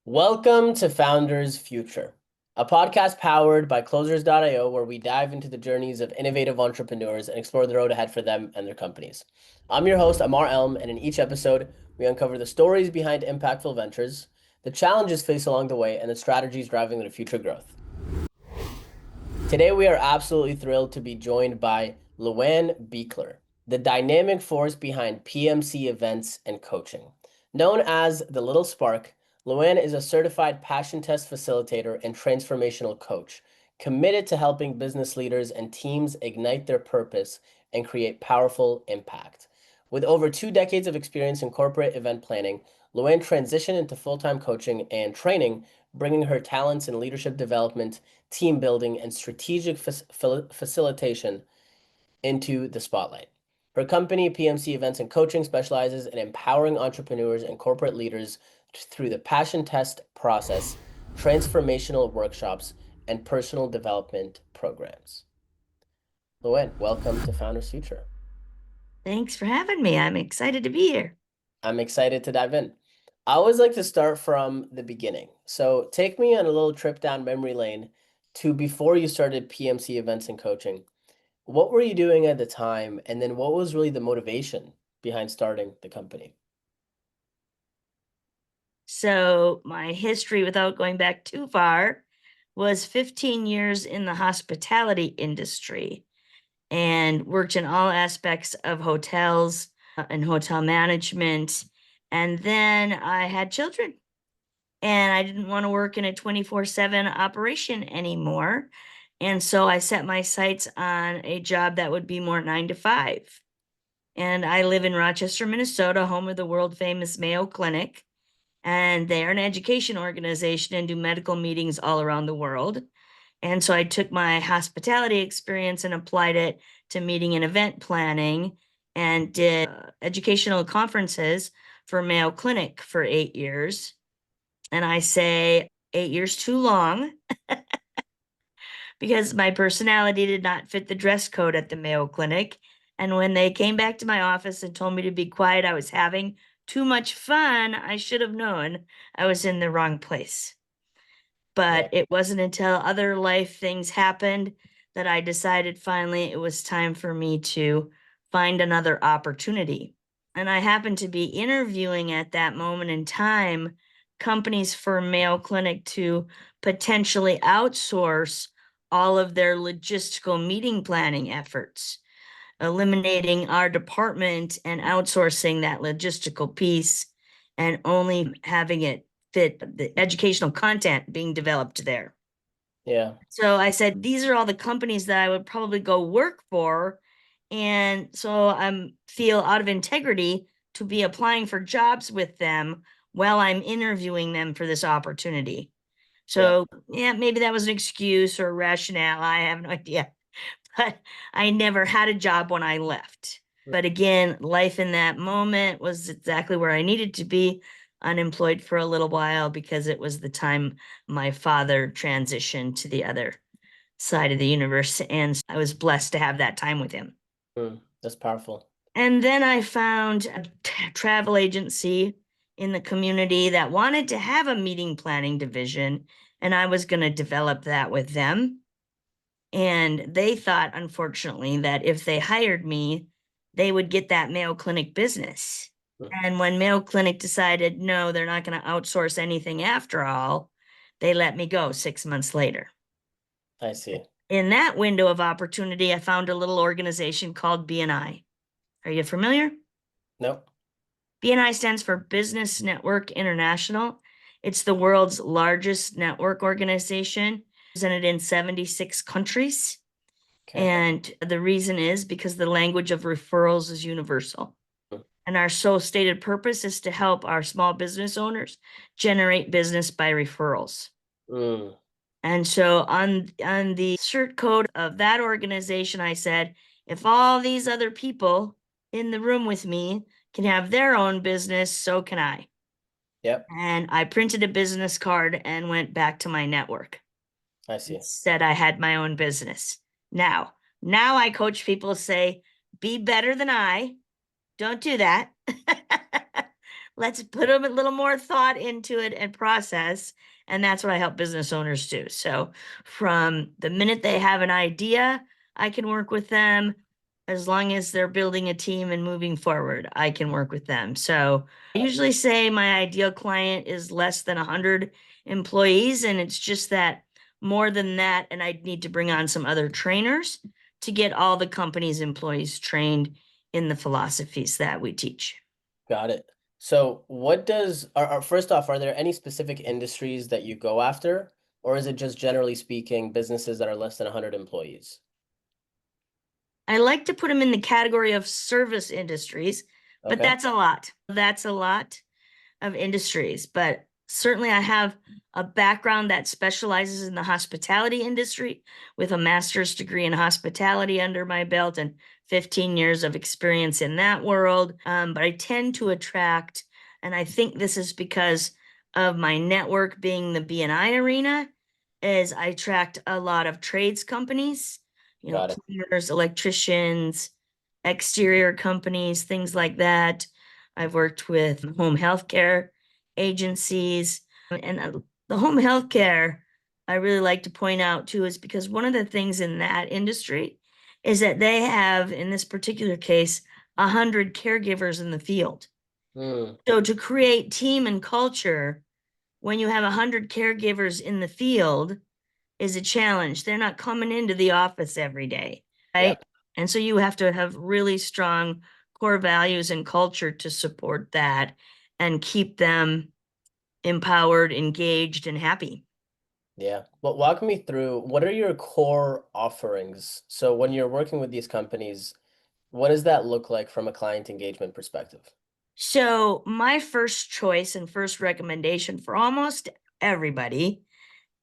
Welcome to Founders Future, a podcast powered by Closers.io, where we dive into the journeys of innovative entrepreneurs and explore the road ahead for them and their companies. I'm your host, Ammar, and in each episode, we uncover the stories behind impactful ventures, the challenges faced along the way, and the strategies driving their future growth. Today, we are absolutely thrilled to be joined by LuAnn Buechler, the dynamic force behind PMC events and coaching. Known as the Little Spark, LuAnn is a certified passion test facilitator and transformational coach, committed to helping business leaders and teams ignite their purpose and create powerful impact. With over 2 decades of experience in corporate event planning, LuAnn transitioned into full-time coaching and training, bringing her talents in leadership development, team building, and strategic facilitation into the spotlight. Her company, PMC Events and Coaching, specializes in empowering entrepreneurs and corporate leaders through the passion test process, transformational workshops, and personal development programs. LuAnn, welcome to Founders Future. Thanks for having me. I'm excited to be here. I'm excited to dive in. I always like to start from the beginning. So take me on a little trip down memory lane to before you started PMC Events and Coaching. What were you doing at the time? And then what was really the motivation behind starting the company? So, my history, without going back too far, was 15 years in the hospitality industry and worked in all aspects of hotels and hotel management. And then I had children, and I didn't want to work in a 24/7 operation anymore. And so I set my sights on a job that would be more 9 to 5. And I live in Rochester, Minnesota, home of the world famous Mayo Clinic. And they are an education organization and do medical meetings all around the world. And so I took my hospitality experience and applied it to meeting and event planning and did educational conferences for Mayo Clinic for 8 years. And I say 8 years too long because my personality did not fit the dress code at the Mayo Clinic. And when they came back to my office and told me to be quiet, I was having too much fun. I should have known I was in the wrong place. Yeah. But it wasn't until other life things happened that I decided finally it was time for me to find another opportunity. And I happened to be interviewing at that moment in time companies for Mayo Clinic to potentially outsource all of their logistical meeting planning efforts, eliminating our department and outsourcing that logistical piece and only having it fit the educational content being developed there. Yeah. So I said, these are all the companies that I would probably go work for. And so I feel out of integrity to be applying for jobs with them while I'm interviewing them for this opportunity. Yeah. So, yeah, maybe that was an excuse or rationale. I have no idea. But I never had a job when I left. But again, life in that moment was exactly where I needed to be, unemployed for a little while because it was the time my father transitioned to the other side of the universe. And I was blessed to have that time with him. That's powerful. And then I found a travel agency in the community that wanted to have a meeting planning division, and I was going to develop that with them. And they thought, unfortunately, that if they hired me, they would get that Mayo Clinic business. Mm. And when Mayo Clinic decided, no, they're not going to outsource anything after all, they let me go 6 months later. I see. In that window of opportunity, I found a little organization called BNI. Are you familiar? No. BNI stands for Business Network International. It's the world's largest network organization, represented in 76 countries. Okay. And the reason is because the language of referrals is universal. Mm. And our sole stated purpose is to help our small business owners generate business by referrals. Mm. And so on the cert code of that organization, I said, if all these other people in the room with me can have their own business, so can I. Yep. And I printed a business card and went back to my network. I see. Said I had my own business. Now I coach people say, be better than I. Don't do that. let's put a little more thought into it and process. And that's what I help business owners do. So from the minute they have an idea, I can work with them. As long as they're building a team and moving forward, I can work with them. So I usually say my ideal client is less than 100 employees, and it's just that more than that, and I'd need to bring on some other trainers to get all the company's employees trained in the philosophies that we teach. Got it. So what does, first off, are there any specific industries that you go after, or is it just generally speaking businesses that are less than 100 employees? I like to put them in the category of service industries, but Okay, that's a lot. That's a lot of industries, but certainly I have a background that specializes in the hospitality industry with a master's degree in hospitality under my belt and 15 years of experience in that world. But I tend to attract, and I think this is because of my network being the B&I arena, is I attract a lot of trades companies, got it. plumbers, electricians, exterior companies, things like that. I've worked with home healthcare agencies, and the home healthcare I really like to point out too is because one of the things in that industry is that they have, in this particular case, 100 caregivers in the field. Hmm, So to create team and culture when you have 100 caregivers in the field is a challenge. They're not coming into the office every day, yeah, right? And so you have to have really strong core values and culture to support that and keep them empowered, engaged, and happy. yeah. Well, walk me through what are your core offerings? So when you're working with these companies, what does that look like from a client engagement perspective? So, my first choice and first recommendation for almost everybody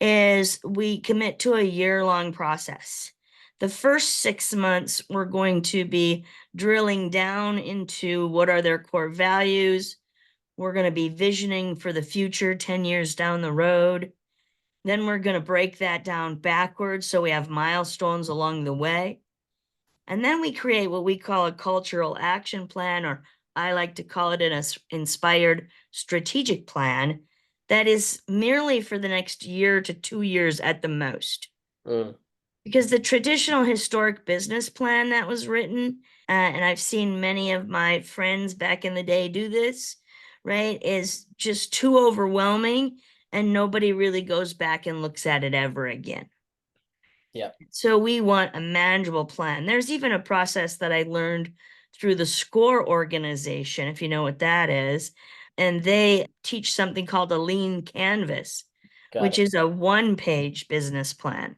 is we commit to a year-long process. The first 6 months, we're going to be drilling down into what are their core values. We're going to be visioning for the future 10 years down the road. Then we're going to break that down backwards so we have milestones along the way. And then we create what we call a cultural action plan, or I like to call it an inspired strategic plan that is merely for the next year to 2 years at the most. Mm, Because the traditional historic business plan that was written, and I've seen many of my friends back in the day do this, right, is just too overwhelming and nobody really goes back and looks at it ever again. yeah, So we want a manageable plan. There's even a process that I learned through the SCORE organization, if you know what that is. And they teach something called a lean canvas, got which it. is a one-page business plan.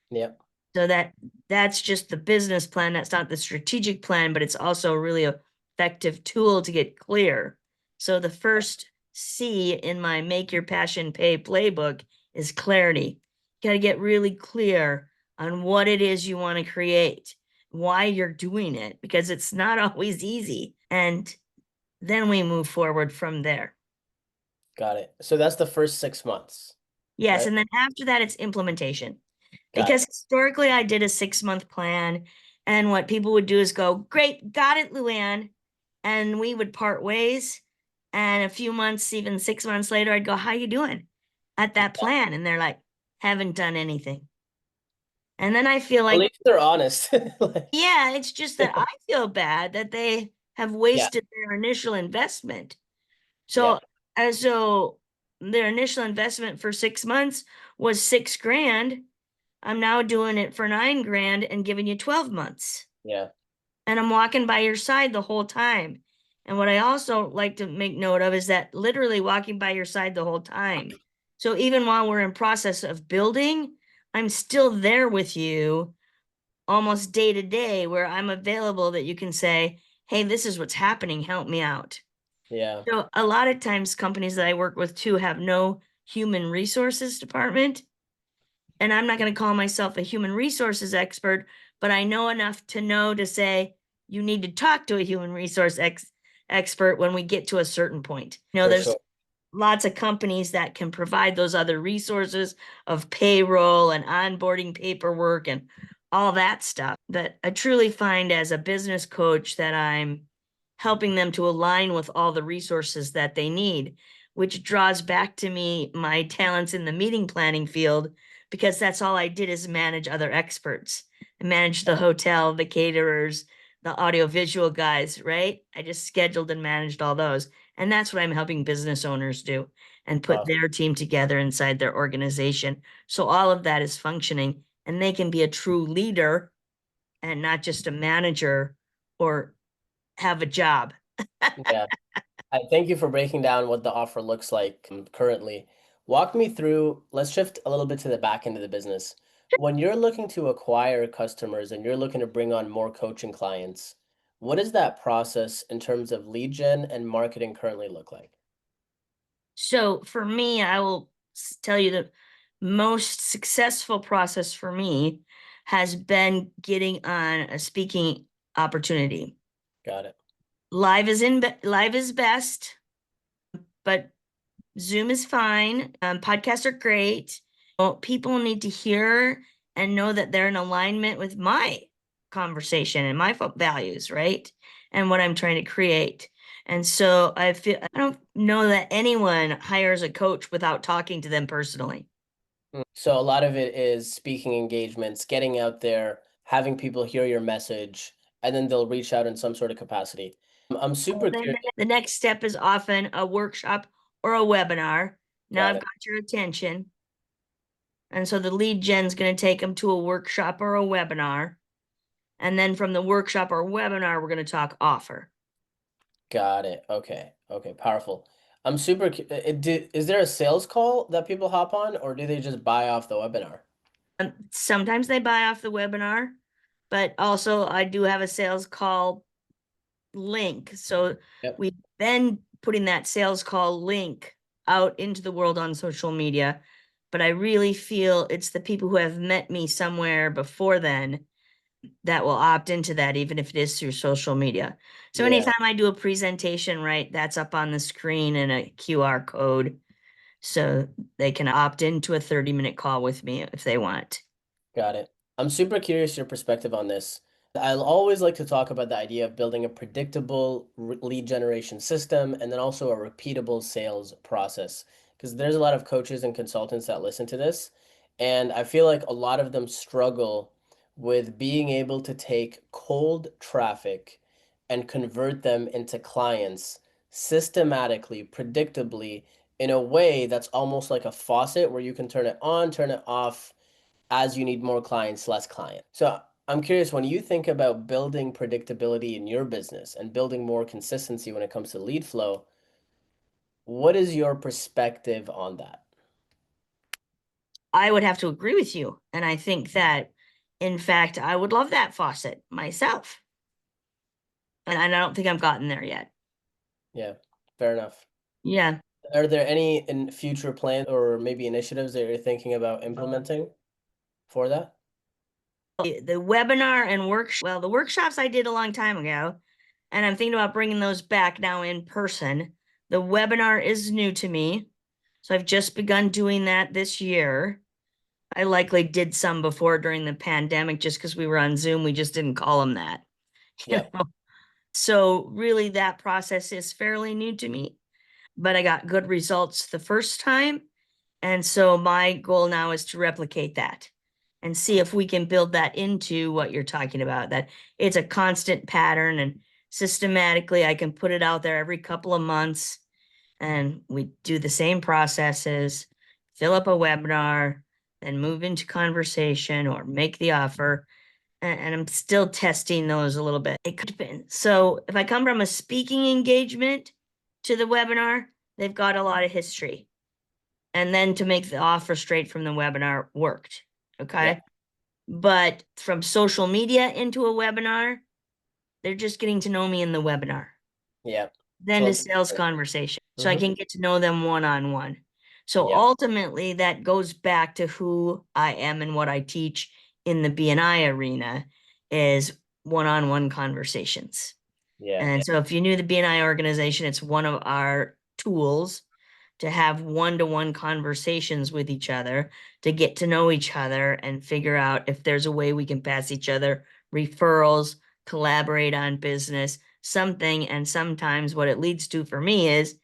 Yeah, So that's just the business plan. That's not the strategic plan, but it's also a really effective tool to get clear. So the first C in my Make Your Passion Pay playbook is clarity. You got to get really clear on what it is you want to create, why you're doing it, because it's not always easy. And then we move forward from there. got it. So that's the first 6 months, Yes, right? and then after that, it's implementation. Got Because it. historically, I did a 6 month plan, and what people would do is go, "Great, got it, LuAnn," and we would part ways. And a few months, even 6 months later, I'd go, "How you doing at that plan?" And they're like, "Haven't done anything." And then I feel At like, least they're honest. Like, yeah, it's just that I feel bad that they have yeah, wasted their initial investment. yeah, So, so their initial investment for 6 months was 6 grand. I'm now doing it for 9 grand and giving you 12 months. yeah, And I'm walking by your side the whole time. And what I also like to make note of is that literally walking by your side the whole time. So even while we're in process of building, I'm still there with you almost day to day where I'm available that you can say, "Hey, this is what's happening. Help me out." yeah, So a lot of times companies that I work with too have no human resources department. And I'm not going to call myself a human resources expert, but I know enough to know to say you need to talk to a human resource expert when we get to a certain point. for There's sure. lots of companies that can provide those other resources of payroll and onboarding paperwork and all that stuff. But I truly find as a business coach that I'm helping them to align with all the resources that they need, which draws back to me my talents in the meeting planning field, because that's all I did is manage other experts. I managed the hotel, the caterers, the audiovisual guys, right? I just scheduled and managed all those. And that's what I'm helping business owners do and put Awesome. their team together inside their organization. So all of that is functioning and they can be a true leader and not just a manager or have a job. Yeah. I thank you for breaking down what the offer looks like currently. Walk me through, let's shift a little bit to the back end of the business. When you're looking to acquire customers and you're looking to bring on more coaching clients, what does that process in terms of lead gen and marketing currently look like? So for me, I will tell you the most successful process for me has been getting on a speaking opportunity. Got it. Live is best, but Zoom is fine. Podcasts are great. Well, people need to hear and know that they're in alignment with my conversation and my values, right? And what I'm trying to create. And so I don't know that anyone hires a coach without talking to them personally. So a lot of it is speaking engagements, getting out there, having people hear your message, and then they'll reach out in some sort of capacity. I'm super Then curious. the next step is often a workshop or a webinar. Now Got I've it. got your attention. And so the lead gen's going to take them to a workshop or a webinar. And then from the workshop or webinar, we're going to talk offer. Got it. Okay. Okay. Powerful. I'm super. Is there a sales call that people hop on, or do they just buy off the webinar? Sometimes they buy off the webinar, but also I do have a sales call link. So Yep. we've been putting that sales call link out into the world on social media. But I really feel it's the people who have met me somewhere before then that will opt into that, even if it is through social media. So Yeah. anytime I do a presentation, right, that's up on the screen in a QR code. So they can opt into a 30-minute call with me if they want. Got it. I'm super curious your perspective on this. I'll always like to talk about the idea of building a predictable lead generation system and then also a repeatable sales process. Because there's a lot of coaches and consultants that listen to this, and I feel like a lot of them struggle with being able to take cold traffic and convert them into clients systematically, predictably, in a way that's almost like a faucet where you can turn it on, turn it off as you need more clients, less client. So I'm curious, when you think about building predictability in your business and building more consistency when it comes to lead flow, what is your perspective on that? I would have to agree with you. And I think that, in fact, I would love that faucet myself. And I don't think I've gotten there yet. Yeah, fair enough. Yeah. Are there any in future plans or maybe initiatives that you're thinking about implementing for that? The webinar and well, the workshops I did a long time ago, and I'm thinking about bringing those back now in person. The webinar is new to me. So I've just begun doing that this year. I likely did some before during the pandemic just because we were on Zoom. We just didn't call them that. You Yeah, know? So really that process is fairly new to me, but I got good results the first time. And so my goal now is to replicate that and see if we can build that into what you're talking about, that it's a constant pattern and systematically I can put it out there every couple of months and we do the same processes, fill up a webinar, then move into conversation or make the offer. And I'm still testing those a little bit. It could depend. So if I come from a speaking engagement to the webinar, they've got a lot of history. And then to make the offer straight from the webinar worked. yeah, Okay. But from social media into a webinar, they're just getting to know me in the webinar, yeah. then to Totally. sales conversation. So I Mm-hmm. can get to know them one on one. So Yeah, ultimately, that goes back to who I am and what I teach in the BNI arena is one on one conversations. yeah, And so if you knew the BNI organization, it's one of our tools to have one-to-one conversations with each other, to get to know each other and figure out if there's a way we can pass each other referrals, collaborate on business, something. And sometimes what it leads to for me is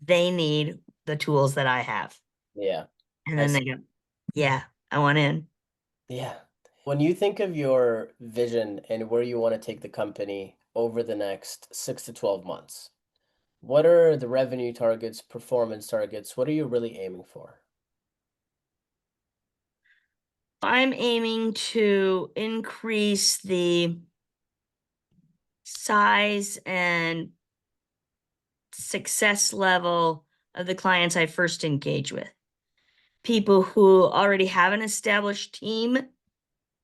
they need the tools that I have. Yeah. And I then see. they go, yeah, I want in. Yeah. When you think of your vision and where you want to take the company over the next 6 to 12 months, what are the revenue targets, performance targets? What are you really aiming for? I'm aiming to increase the size and success level of the clients I first engage with. People who already have an established team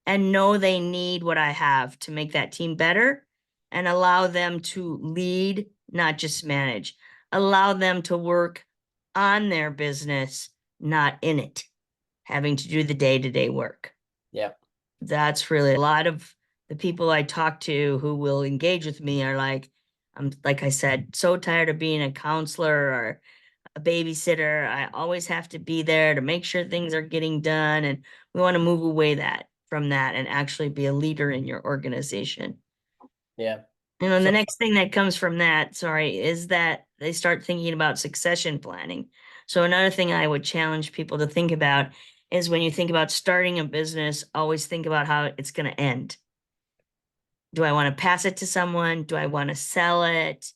and know they need what I have to make that team better and allow them to lead, not just manage. Allow them to work on their business, not in it, having to do the day-to-day work. Yeah. That's really a lot of the people I talk to who will engage with me are like, I'm like I said, so tired of being a counselor or a babysitter. I always have to be there to make sure things are getting done. And we want to move away from that and actually be a leader in your organization. Yeah. And So the next thing that comes from that, sorry, is that they start thinking about succession planning. So another thing I would challenge people to think about is when you think about starting a business, always think about how it's going to end. Do I want to pass it to someone? Do I want to sell it?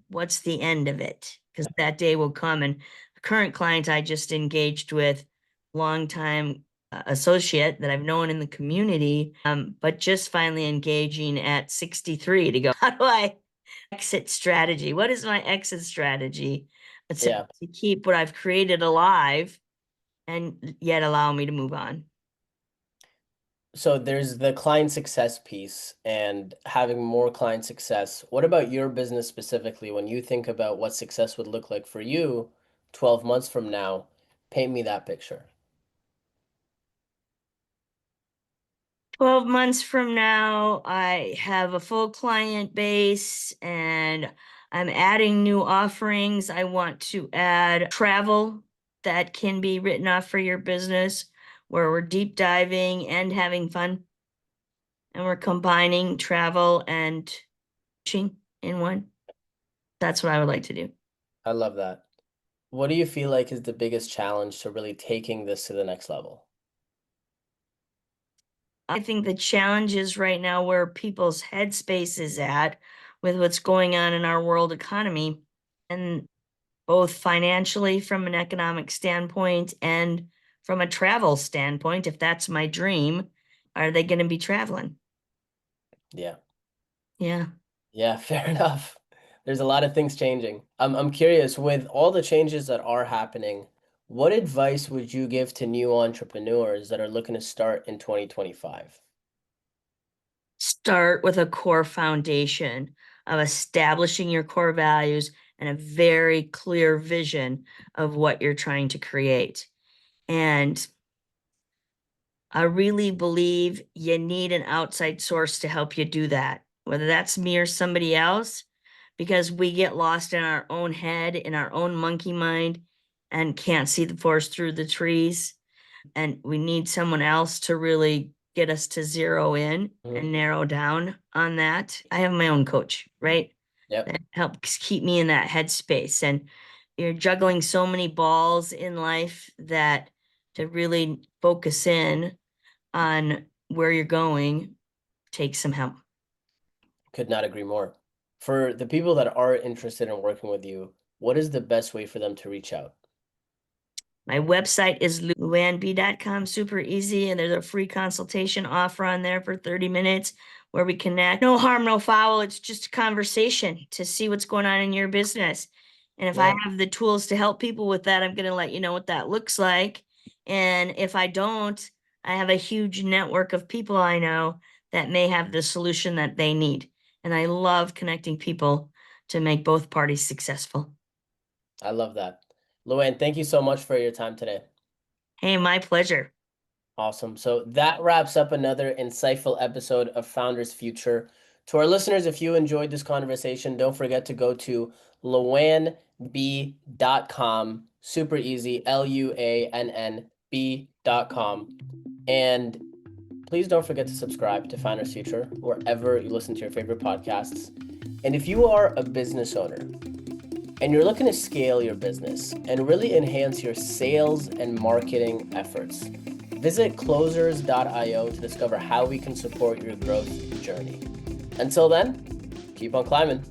What's the end of it? Because that day will come. And the current client I just engaged with, longtime associate that I've known in the community, but just finally engaging at 63 to go, how do I exit strategy? What is my exit strategy? It's yeah. to keep what I've created alive and yet allow me to move on. So there's the client success piece and having more client success. What about your business specifically? When you think about what success would look like for you 12 months from now, paint me that picture. 12 months from now, I have a full client base and I'm adding new offerings. I want to add travel that can be written off for your business, where we're deep diving and having fun. And we're combining travel and coaching in one. That's what I would like to do. I love that. What do you feel like is the biggest challenge to really taking this to the next level? I think the challenge is right now where people's headspace is at with what's going on in our world economy. And both financially from an economic standpoint and from a travel standpoint, if that's my dream, are they going to be traveling? Yeah. Yeah. Yeah, fair enough. There's a lot of things changing. I'm curious, with all the changes that are happening, what advice would you give to new entrepreneurs that are looking to start in 2025? Start with a core foundation of establishing your core values and a very clear vision of what you're trying to create. And I really believe you need an outside source to help you do that, whether that's me or somebody else, because we get lost in our own head, in our own monkey mind, and can't see the forest through the trees. And we need someone else to really get us to zero in Mhm. and narrow down on that. I have my own coach, right? Yep, That helps keep me in that headspace. And you're juggling so many balls in life that to really focus in on where you're going takes some help. could not agree more. For the people that are interested in working with you, what is the best way for them to reach out? My website is luannb.com, super easy, and there's a free consultation offer on there for 30 minutes where we connect. No harm, no foul. It's just a conversation to see what's going on in your business. And if I Yeah, have the tools to help people with that, I'm going to let you know what that looks like. And if I don't, I have a huge network of people I know that may have the solution that they need. And I love connecting people to make both parties successful. I love that. LuAnn, thank you so much for your time today. Hey, my pleasure. Awesome. So that wraps up another insightful episode of Founders Future. To our listeners, if you enjoyed this conversation, don't forget to go to luannb.com. Super easy, LuAnnB.com. And please don't forget to subscribe to Founders Future wherever you listen to your favorite podcasts. And if you are a business owner and you're looking to scale your business and really enhance your sales and marketing efforts, visit closers.io to discover how we can support your growth journey. Until then, keep on climbing.